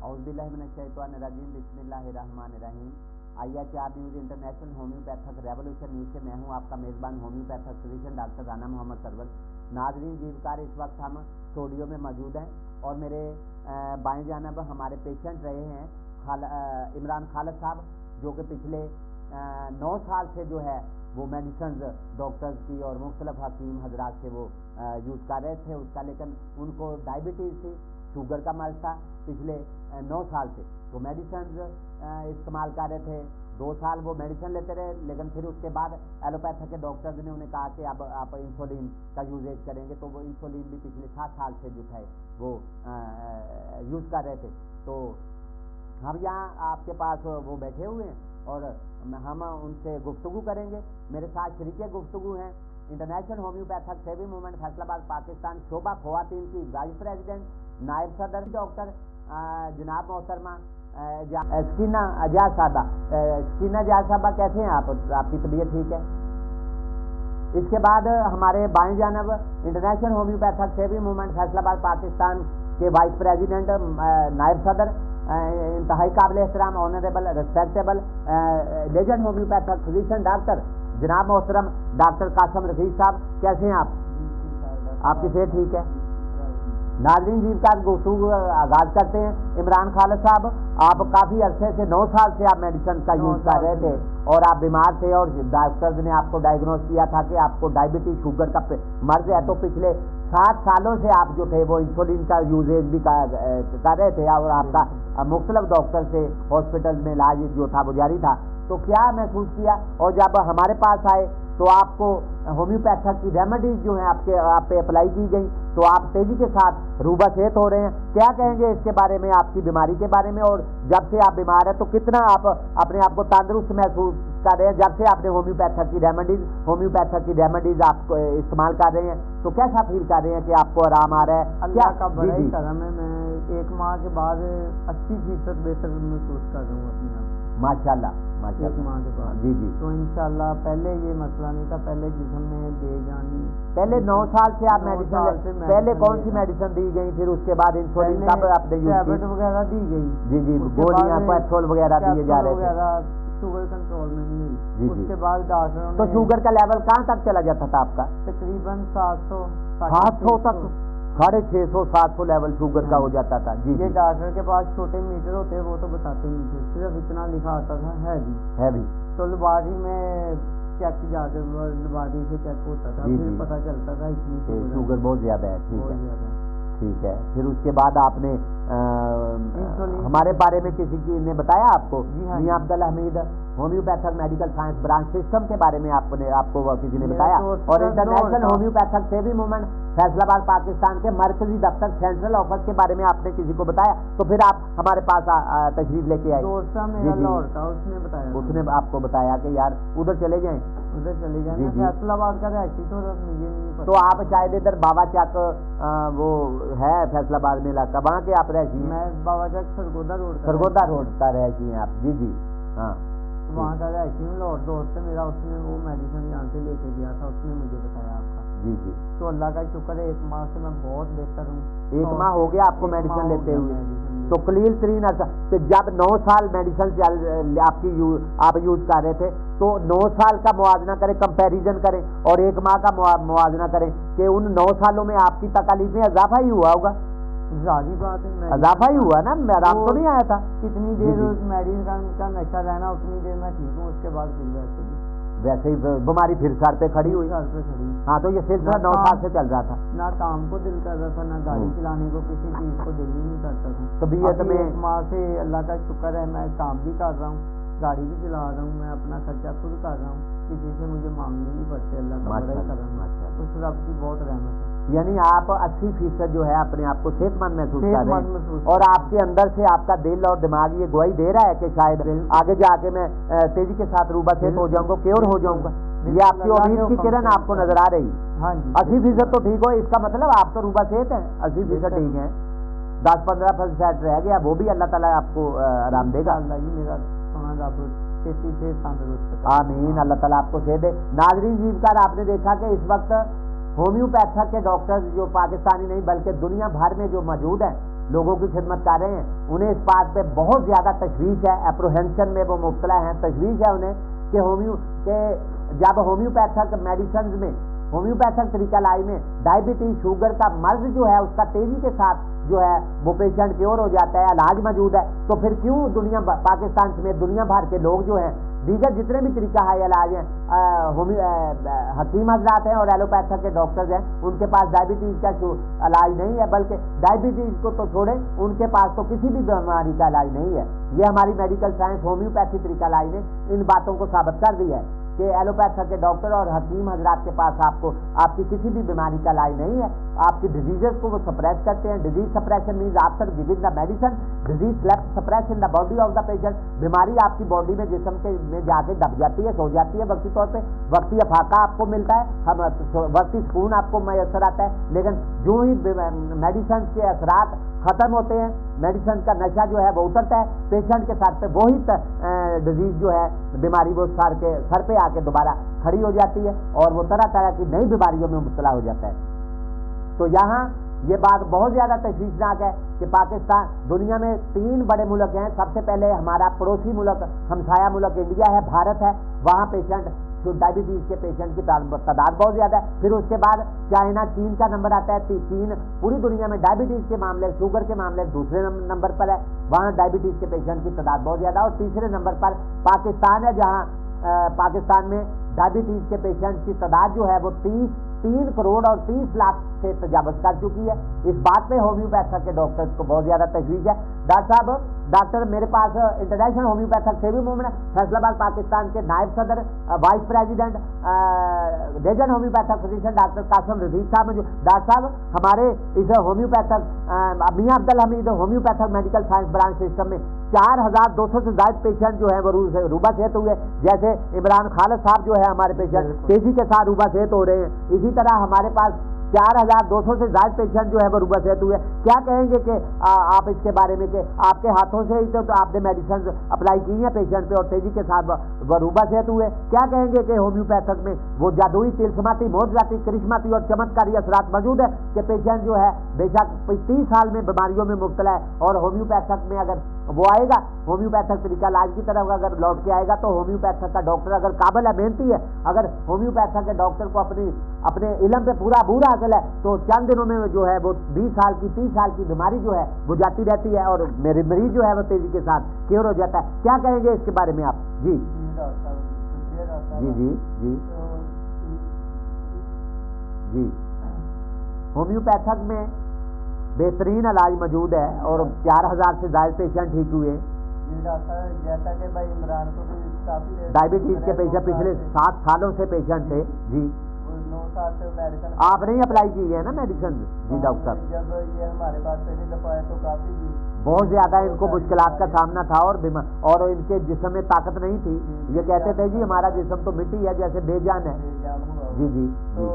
اعوذ باللہ من الشیطان الرجیم بسم اللہ الرحمن الرحیم IHR news international homeopathic revolution news سے میں ہوں آپ کا میزبان homeopathic physician doctor Rana Muhammad Sarwar. ناظرین جیوکار، اس وقت ہم اسٹوڈیو میں موجود ہیں اور میرے بائیں جانب ہمارے پیشنٹ رہے ہیں عمران خالد صاحب، جو کہ پچھلے 9 سال سے جو ہے وہ میڈیسنز ڈاکٹرز کی اور مختلف حکیم حضرات سے وہ یوز کر رہے تھے اس کا، لیکن ان کو ڈائبٹیز تھی، شوگر کا مرض تھا پچھلے 9 سال سے، تو میڈیسنز استعمال کر رہے تھے۔ 2 سال وہ میڈیسن لیتے رہے، لیکن پھر اس کے بعد ایلوپیتھک کے ڈاکٹرز نے انہیں کہا کہ اب آپ انسولین کا یوزیج کریں گے، تو وہ انسولین بھی پچھلے 7 سال سے جو تھے وہ یوز کر رہے تھے۔ تو ہم یہاں آپ کے پاس وہ بیٹھے ہوئے ہیں اور ہم ان سے گفتگو کریں گے۔ میرے ساتھ شریک گفتگو ہیں international homeopathic saving movement Faisalabad Pakistan شعبہ خواتین کی وائس پریزیڈنٹ نائب صدر ڈاکٹر جناب محترمہ سکینہ اجاز صاحبہ۔ سکینہ اجاز صاحبہ کیسے ہیں آپ کی طبیعت ٹھیک ہے؟ اس کے بعد ہمارے بائیں جانب international homeopathic saving movement Faisalabad Pakistan کے وائس پریزیڈنٹ نائب صدر، انتہائی قابل احترام، honourable, respectable legend homeopathic physician doctor جناب محترم ڈاکٹر قاسم رفیق صاحب، کیسے ہیں آپ کی صحت ٹھیک ہے؟ ناظرین جیو کا گفتگو آغاز کرتے ہیں۔ عمران خالد صاحب، آپ کافی عرصے سے 9 سال سے آپ میڈیسن کا یوز کر رہے تھے اور آپ بیمار تھے اور ڈاکٹرز نے آپ کو ڈائگنوز کیا تھا کہ آپ کو ڈائبٹیز شوگر کا مرض ہے، تو پچھلے 7 سالوں سے آپ جو تھے وہ انسولین کا یوزیج بھی کر رہے تھے اور آپ کا مختلف ڈاکٹر سے ہاسپٹل میں علاج جو تھا وہ جاری تھا، تو کیا محسوس کیا؟ اور جب ہمارے پاس آئے تو آپ کو ہومیوپیتھک کی ریمیڈیز جو ہیں آپ پہ اپلائی کی گئی، تو آپ تیزی کے ساتھ روبہ صحت ہو رہے ہیں۔ کیا کہیں گے اس کے بارے میں، آپ کی بیماری کے بارے میں، اور جب سے آپ بیمار ہیں تو کتنا آپ اپنے آپ کو تندرست محسوس کر رہے ہیں جب سے آپ نے ہومیوپیتھک کی ریمیڈیز آپ کو استعمال کر رہے ہیں، تو کیسا فیل کر رہے ہیں کہ آپ کو آرام آ رہا ہے؟ اللہ کا بڑا ہی کرم ہے، میں 1 ماہ کے بعد 80% بہتر محسوس کر رہا ہوں اپنے آپ۔ ماشاءاللہ 1 ماہ کے بعد جی تو انشاءاللہ پہلے یہ مسئلہ نہیں تھا، پہلے جسم میں دے جانی، پہلے 9 سال سے آپ میڈیسن پہلے کون سی میڈیسن دی گئی، پھر اس کے بعد انسولین کب آپ نے یوز کی؟ ٹیبلٹ وغیرہ دی گئی، جی گولیاں پیپسول وغیرہ دیے جا رہے تھے، شوگر کنٹرول میں نہیں ہوئی۔ اس کے بعد ڈاکٹروں نے تو شوگر کا لیول کہاں تک چلا جاتا تھا آپ کا؟ تقریباً 700 تک، 650 700 لیول شوگر کا ہو جاتا تھا۔ جی یہ ڈاکٹر کے پاس چھوٹے میٹر ہوتے ہیں، وہ تو بتاتے نہیں تھے، صرف اتنا لکھا آتا تھا ہیوی، تو لیبارٹری میں چیک جا کے لیبارٹری سے چیک ہوتا تھا، پھر پتہ چلتا تھا اتنی شوگر بہت زیادہ ہے۔ ٹھیک ہے، پھر اس کے بعد آپ نے ہمارے بارے میں کسی کی نے بتایا آپ کو؟ میاں Abdul Hamid, homeopathic medical science branch system کے بارے میں آپ کو کسی نے بتایا، اور international homeopathic saving movement Faisalabad Pakistan کے مرکزی دفتر سینٹرل آفس کے بارے میں آپ نے کسی کو بتایا، تو پھر آپ ہمارے پاس تشریف لے کے آئے؟ اس نے آپ کو بتایا کہ یار ادھر چلے جائیں، فیصل آباد کا رہتی تو مجھے نہیں پتا۔ تو آپ شاید ادھر بابا چک وہ ہے فیصل آباد میں علاقہ، وہاں کے آپ رہتی ہیں؟ میں بابا چک سرگودا روڈ کا رہتی ہیں آپ؟ جی ہاں، وہاں کا رہتی ہوں، لاہور دوست ہے میرا، اس نے وہ میڈیسن یہاں سے لے کے گیا تھا، اس نے مجھے بتایا آپ کا۔ جی تو اللہ کا شکر ہے 1 ماہ سے میں بہت بہتر ہوں۔ 1 ماہ ہو گیا آپ کو میڈیسن لیتے ہوئے؟ تو قلیل ترین عرصہ، تو جب 9 سال میڈیسن آپ یوز کر رہے تھے، تو 9 سال کا موازنہ کریں، کمپیریزن کریں، اور 1 ماہ کا موازنہ کریں کہ ان 9 سالوں میں آپ کی تکالیف میں اضافہ ہی ہوا ہوگا؟ ظاہری بات ہے، اضافہ ہی ہوا نا، آرام تو نہیں آیا تھا؟ کتنی دیر میڈیسن کا نشہ رہنا اتنی دیر میں ٹھیک ہوں، اس کے بعد ویسے ہی بیماری پھر سر پہ کھڑی ہوئی۔ ہاں، تو یہ سلسلہ 9 سال سے چل رہا تھا، نہ کام کو دل کر رہا تھا، نہ گاڑی چلانے کو، کسی چیز کو دل ہی نہیں کرتا تھا۔ طبیعت میں 1 ماہ سے اللہ کا شکر ہے، میں کام بھی کر رہا ہوں، گاڑی بھی چلا رہا ہوں، میں اپنا خرچہ خود کر رہا ہوں، کسی سے مجھے مانگنے نہیں پڑتے، اللہ کا بڑا ہی کرم ہے، اس رب کی بہت رحمت ہے۔ یعنی آپ 80% جو ہے اپنے آپ کو صحت مند محسوس کر رہے ہیں، اور آپ کے اندر سے آپ کا دل اور دماغ یہ گواہی دے رہا ہے کہ شاید آگے جا کے میں تیزی کے ساتھ روبہ صحت ہو جاؤں گا، کیور ہو جاؤں گا۔ یہ آپ کی امید کی کرن آپ کو نظر آ رہی؟ 80% تو ٹھیک ہو، اس کا مطلب آپ تو روبہ صحت ہیں، 80% ٹھیک ہیں، 10-15% رہ گیا، وہ بھی اللہ تعالیٰ آپ کو آرام دے گا۔ آمین، اللہ تعالیٰ آپ کو صحت دے۔ ناظرین جیو کر آپ نے دیکھا کہ اس وقت ہومیوپیتھک کے ڈاکٹرز جو پاکستانی نہیں بلکہ دنیا بھر میں جو موجود ہیں، لوگوں کی خدمت کر رہے ہیں، انہیں اس بات پہ بہت زیادہ تشویش ہے، اپروہینشن میں وہ مبتلا ہیں، تشویش ہے انہیں کہ جب ہومیوپیتھک میڈیسنز میں، ہومیوپیتھک طریقہ لائی میں ڈائبٹیز شوگر کا مرض جو ہے اس کا تیزی کے ساتھ جو ہے وہ پیشنٹ کیور ہو جاتا ہے، علاج موجود ہے، تو پھر کیوں دنیا پاکستان سمیت دنیا بھر کے لوگ جو ہیں دیگر جتنے بھی طریقہ ہے علاج ہیں، حکیم حضرات ہیں اور ایلوپیتھک کے ڈاکٹرز ہیں، ان کے پاس ڈائبٹیز کا علاج نہیں ہے، بلکہ ڈائبٹیز کو تو چھوڑیں، ان کے پاس تو کسی بھی بیماری کا علاج نہیں ہے۔ یہ ہماری میڈیکل سائنس ہومیوپیتھی طریقہ علاج نے ان باتوں کو ثابت کر دیا ہے کہ ایلوپیتھک کے ڈاکٹر اور حکیم حضرات کے پاس آپ کی کسی بھی بیماری کا علاج نہیں ہے، آپ کی ڈیزیزز کو وہ سپریس کرتے ہیں۔ Disease suppression means after giving the medicine disease slipped suppress in the body of the patient, بیماری آپ کی باڈی میں جسم کے میں جا کے دب جاتی ہے، سو جاتی ہے وقتی طور پہ، وقتی افاقہ آپ کو ملتا ہے، وقتی سکون آپ کو میسر آتا ہے، لیکن جو ہی میڈیسن کے اثرات ختم ہوتے ہیں، میڈیسن کا نشہ جو ہے وہ اترتا ہے، پیشنٹ کے ساتھ پہ وہی ڈیزیز جو ہے بیماری وہ سر پہ آ کے دوبارہ کھڑی ہو جاتی ہے اور وہ طرح طرح کی نئی بیماریوں میں مبتلا ہو جاتا ہے۔ تو یہاں یہ بات بہت زیادہ تشویشناک ہے کہ پاکستان، دنیا میں 3 بڑے ملک ہیں، سب سے پہلے ہمارا پڑوسی ملک ہمسایہ ملک انڈیا ہے، بھارت ہے، وہاں پیشنٹ جو ڈائبٹیز کے پیشنٹ کی تعداد بہت زیادہ ہے، پھر اس کے بعد چائنا، چین کا نمبر آتا ہے، چین پوری دنیا میں ڈائبٹیز کے معاملے شوگر کے معاملے دوسرے نمبر پر ہے، وہاں ڈائبٹیز کے پیشنٹ کی تعداد بہت زیادہ ہے، اور تیسرے نمبر پر پاکستان ہے، جہاں پاکستان میں ڈائبٹیز کے پیشنٹ کی تعداد جو ہے وہ 3 کروڑ اور 30 لاکھ سے تجاوز کر چکی ہے۔ اس بات پہ ہومیوپیتھک کے ڈاکٹر کو بہت زیادہ تشویش ہے۔ ڈاکٹر میرے پاس انٹرنیشنل ہومیوپیتھک سیوی موومنٹ فیصلہ آباد پاکستان کے نائب صدر vice president region homeopathic physician doctor Qasim Rafiq sahib جو ڈاکٹر صاحب ہمارے اس ہومیوپیتھک میاں Abdul Hamid homeopathic medical science branch system میں 4200 سے زائد پیشنٹ جو ہیں وہ روبہ صحت ہوئے، جیسے عمران خالد صاحب جو ہے ہمارے پیشنٹ تیزی کے ساتھ روبہ صحت ہو رہے ہیں، اسی طرح ہمارے پاس 4200 سے زائد پیشنٹ جو ہے وہ روبہ صحت ہوئے۔ کیا کہیں گے کہ آپ اس کے بارے میں کہ آپ کے ہاتھوں سے ہی تو آپ نے میڈیسن اپلائی کی ہیں پیشنٹ پہ اور تیزی کے ساتھ وہ روبہ صحت ہوئے، کیا کہیں گے کہ ہومیوپیتھک میں وہ جادوئی تلسماتی معجزاتی کرشماتی اور چمتکاری اثرات موجود ہے کہ پیشنٹ جو ہے بے شک 30 سال میں بیماریوں میں مبتلا ہے، اور ہومیوپیتھک میں اگر وہ آئے گا، ہومیوپیتھک طریقہ علاج کی طرف اگر لوٹ کے آئے گا تو ہومیوپیتھک کا ڈاکٹر اگر قابل ہے، محنتی ہے، اگر ہومیوپیتھک کے ڈاکٹر کو اپنے علم پہ پورا حاصل ہے تو چند دنوں میں جو ہے وہ 20 سال کی 30 سال کی بیماری جو ہے وہ جاتی رہتی ہے اور میری مریض جو ہے وہ تیزی کے ساتھ کیور ہو جاتا ہے۔ کیا کہیں گے اس کے بارے میں آپ؟ جی جی جی جی ہومیوپیتھک میں بہترین علاج موجود ہے اور 4000 سے زائد پیشنٹ ٹھیک ہوئے۔ جیسا کہ بھائی عمران کو بھی کافی ڈائبٹیز کے پیشنٹ پچھلے 7 سالوں سے پیشنٹ تھے۔ جی 9 سال سے میڈیسن آپ نے اپلائی کی ہے نا میڈیسن؟ جی ڈاکٹر صاحب جب یہ ہمارے پاس پہلی دفعہ آئے تو کافی بہت زیادہ ان کو مشکلات کا سامنا تھا اور ان کے جسم میں طاقت نہیں تھی، یہ کہتے تھے جی ہمارا جسم تو مٹی ہے جیسے بے جان ہے۔ جی جی تو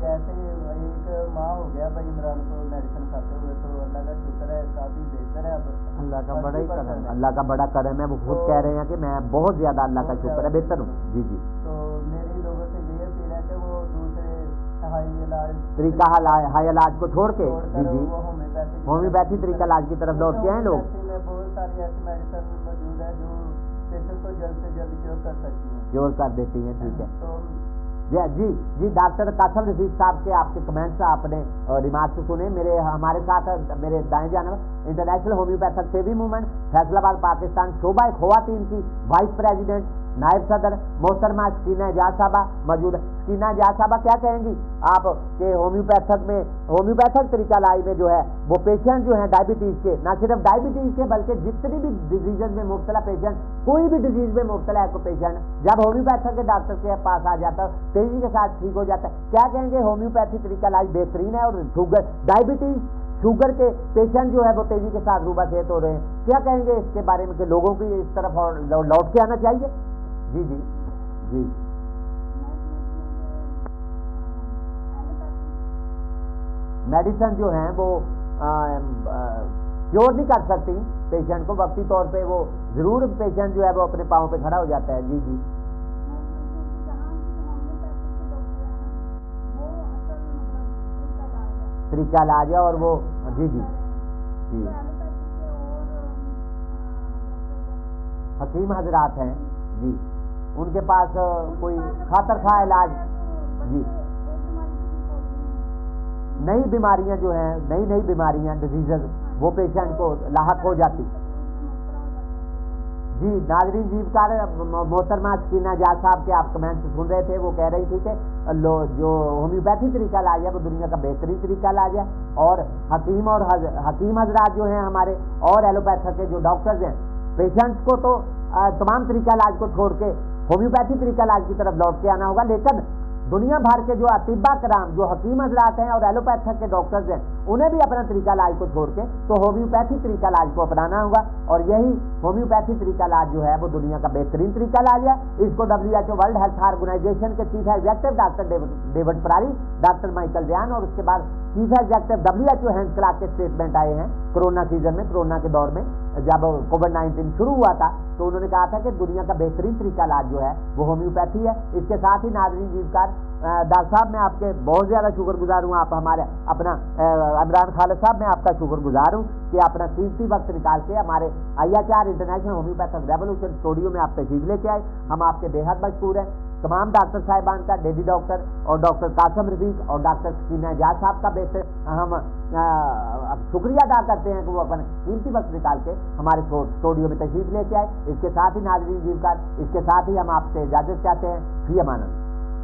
جیسے ایک ماہ ہو گیا بھائی عمران کو میڈیسن کھاتے ہوئے، تو اللہ کا شکر ہے کافی بہتر ہے اب، اللہ کا بڑا ہی کرم ہے، اللہ کا بڑا کرم ہے، وہ خود کہہ رہے ہیں کہ میں بہت زیادہ اللہ کا شکر ہے بہتر ہوں۔ جی جی تو میری لوگوں سے یہ اپیل ہے کہ وہ دوسرے ہائی علاج طریقہ ہائی علاج کو چھوڑ کے جی جی ہومیوپیتھی طریقہ علاج کی طرف لوٹ کے ہیں لوگ۔ بہت ساری ایسی میڈیسن موجود ہے جو پیشنٹ کو جلد سے جلد کیور کر سکتی ہیں، کیور کر دیتی ہیں۔ ٹھیک ہے تو جی جی ڈاکٹر قاسم رفیق صاحب کے آپ کے کمنٹس آپ نے ریمارکس سنے۔ ہمارے ساتھ میرے دائیں جانب انٹرنیشنل ہومیوپیتھک سیوی موومنٹ فیصلہ آباد پاکستان شعبہ خواتین کی وائس پریزیڈنٹ نائب صدر محترمہ سکینہ اعجاز صاحبہ موجود ہے۔ سکینہ اعجاز صاحبہ کیا کہیں گی آپ کہ ہومیوپیتھک طریقہ علاج میں جو ہے وہ پیشنٹ جو ہیں ڈائبٹیز کے، نہ صرف ڈائبٹیز کے بلکہ جتنی بھی ڈیزیز میں مبتلا پیشنٹ، کوئی بھی ڈیزیز میں مبتلا ہے کوئی پیشنٹ، جب ہومیوپیتھک کے ڈاکٹر کے پاس آ جاتا ہے تیزی کے ساتھ ٹھیک ہو جاتا ہے۔ کیا کہیں گے ہومیوپیتھی طریقہ علاج بہترین ہے اور ڈائبٹیز شوگر کے پیشنٹ جو ہے وہ تیزی کے ساتھ روبہ صحت ہو رہے ہیں، کیا کہیں گے اس کے بارے میں کہ لوگوں کی اس طرف اور لوٹ کے آنا چاہیے؟ جی جی جی میڈیسن جو ہیں وہ کیور نہیں کر سکتی پیشنٹ کو، وقتی طور پہ وہ ضرور پیشنٹ جو ہے وہ اپنے پاؤں پہ کھڑا ہو جاتا ہے۔ جی جی طریقہ علاج ہے اور وہ جی جی جی حکیم حضرات ہیں جی، ان کے پاس کوئی خاطر خواہ علاج جی، نئی بیماریاں جو ہیں، نئی بیماریاں ڈیزیزز وہ پیشنٹ کو لاحق ہو جاتی. جی ناظرین، جیوکار محترمہ سکینہ اعجاز صاحب کے آپ کمنٹ سن رہے تھے، وہ کہہ رہی تھی کہ جو ہومیوپیتھی طریقہ علاج ہے وہ دنیا کا بہترین طریقہ علاج ہے، اور حکیم حضرات جو ہیں ہمارے اور ایلوپیتھک کے جو ڈاکٹرز ہیں، پیشنٹس کو تو تمام طریقہ علاج کو چھوڑ کے ہومیوپیتھی طریقہ علاج کی طرف لوٹ کے آنا ہوگا، لیکن دنیا بھر کے جو اطباء کرام، جو حکیم حضرات ہیں اور ایلوپیتھک کے ڈاکٹرز ہیں، انہیں بھی اپنا طریقہ علاج کو چھوڑ کے تو ہومیوپیتھی طریقہ علاج کو اپنانا ہوگا، اور یہی ہومیوپیتھی طریقہ علاج جو ہے وہ دنیا کا بہترین طریقہ علاج ہے. اس کو WHO ورلڈ ہیلتھ آرگنائزیشن کے چیف ایگزیکٹو ڈاکٹر ڈیوڈ پراری، ڈاکٹر مائیکل ریان، اور اس کے بعد chief executive WHO Hans Clark کے اسٹیٹمنٹ آئے ہیں کورونا سیزن میں، کورونا کے دور میں جب کووڈ-19 شروع ہوا تھا تو انہوں نے کہا تھا کہ دنیا کا بہترین طریقہ علاج جو ہے وہ ہومیوپیتھی ہے. اس کے ساتھ ہی ناظرین جیوکار ڈاکٹر صاحب میں آپ کے بہت زیادہ شکر گزار ہوں، آپ ہمارے اپنا عمران خالد صاحب میں آپ کا شکر گزار ہوں کہ اپنا قیمتی وقت نکال کے ہمارے IHR international homeopathic revolution studio میں آپ تشریف لے کے آئے. ہم آپ کے بے حد مشکور ہیں. تمام ڈاکٹر صاحبان کا، لیڈی ڈاکٹر اور ڈاکٹر قاسم رفیق اور ڈاکٹر سکینہ اعجاز صاحب کا ہم شکریہ ادا کرتے ہیں کہ وہ اپنے قیمتی وقت نکال کے ہمارے اسٹوڈیو میں تشریف لے کے آئے. اس کے ساتھ ہی ناظرین جیوکار، اس کے ساتھ ہی ہم آپ سے اجازت چاہتے ہیں. فی امان اللہ.